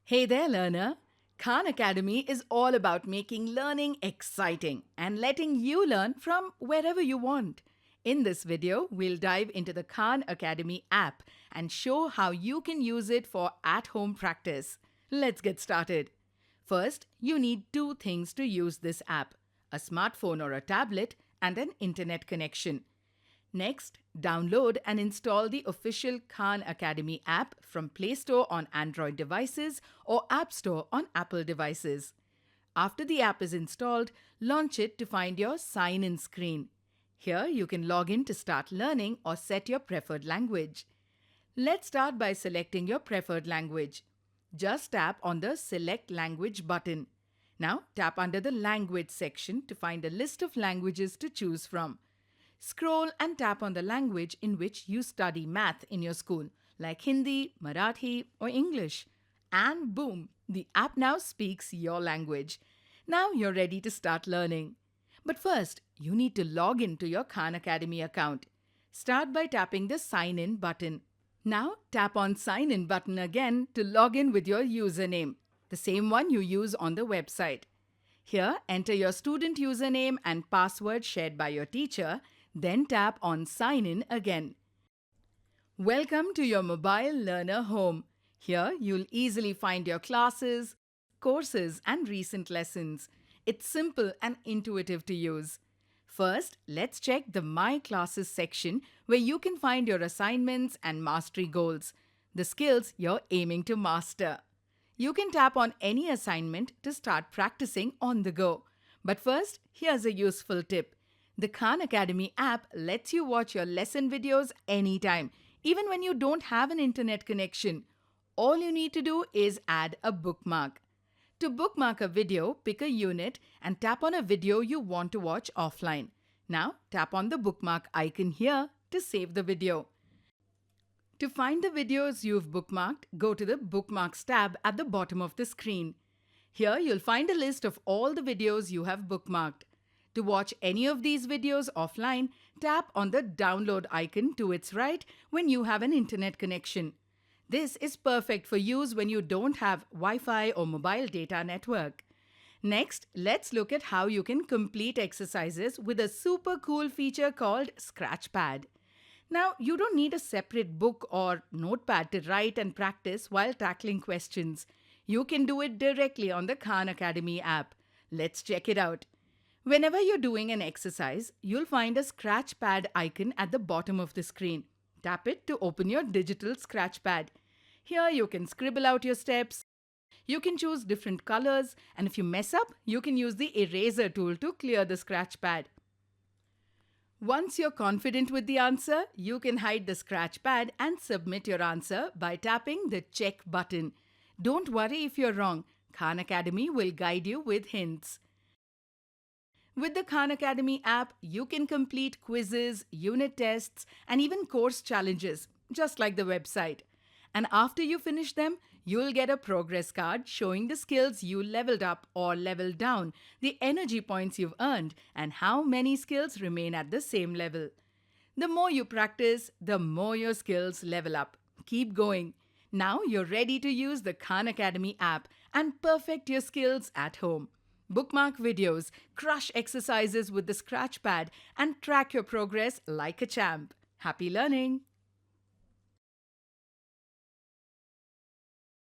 Hey there, learner! Khan Academy is all about making learning exciting and letting you learn from wherever you want. In this video, we'll dive into the Khan Academy app and show how you can use it for at-home practice. Let's get started. First, you need two things to use this app: a smartphone or a tablet and an internet connection. Next, download and install the official Khan Academy app from Play Store on Android devices or App Store on Apple devices. After the app is installed, launch it to find your sign-in screen. Here, you can log in to start learning or set your preferred language. Let's start by selecting your preferred language. Just tap on the Select Language button. Now, tap under the Language section to find a list of languages to choose from. Scroll and tap on the language in which you study math in your school, like Hindi, Marathi, or English. And boom, the app now speaks your language. Now you're ready to start learning. But first, you need to log in to your Khan Academy account. Start by tapping the Sign In button. Now tap on Sign In button again to log in with your username, the same one you use on the website. Here, enter your student username and password shared by your teacher, then tap on Sign In again. Welcome to your mobile learner home. Here, you'll easily find your classes, courses, and recent lessons. It's simple and intuitive to use. First, let's check the My Classes section where you can find your assignments and mastery goals, the skills you're aiming to master. You can tap on any assignment to start practicing on the go. But first, here's a useful tip. The Khan Academy app lets you watch your lesson videos anytime, even when you don't have an internet connection. All you need to do is add a bookmark. To bookmark a video, pick a unit and tap on a video you want to watch offline. Now, tap on the bookmark icon here to save the video. To find the videos you've bookmarked, go to the Bookmarks tab at the bottom of the screen. Here, you'll find a list of all the videos you have bookmarked. To watch any of these videos offline, tap on the download icon to its right when you have an internet connection. This is perfect for use when you don't have Wi-Fi or mobile data network. Next, let's look at how you can complete exercises with a super cool feature called Scratchpad. Now, you don't need a separate book or notepad to write and practice while tackling questions. You can do it directly on the Khan Academy app. Let's check it out. Whenever you're doing an exercise, you'll find a Scratchpad icon at the bottom of the screen. Tap it to open your digital Scratchpad. Here you can scribble out your steps. You can choose different colors, and if you mess up, you can use the eraser tool to clear the Scratchpad. Once you're confident with the answer, you can hide the Scratchpad and submit your answer by tapping the Check button. Don't worry if you're wrong. Khan Academy will guide you with hints. With the Khan Academy app, you can complete quizzes, unit tests, and even course challenges, just like the website. And after you finish them, you'll get a progress card showing the skills you leveled up or leveled down, the energy points you've earned, and how many skills remain at the same level. The more you practice, the more your skills level up. Keep going. Now you're ready to use the Khan Academy app and perfect your skills at home. Bookmark videos, crush exercises with the Scratchpad, and track your progress like a champ. Happy learning!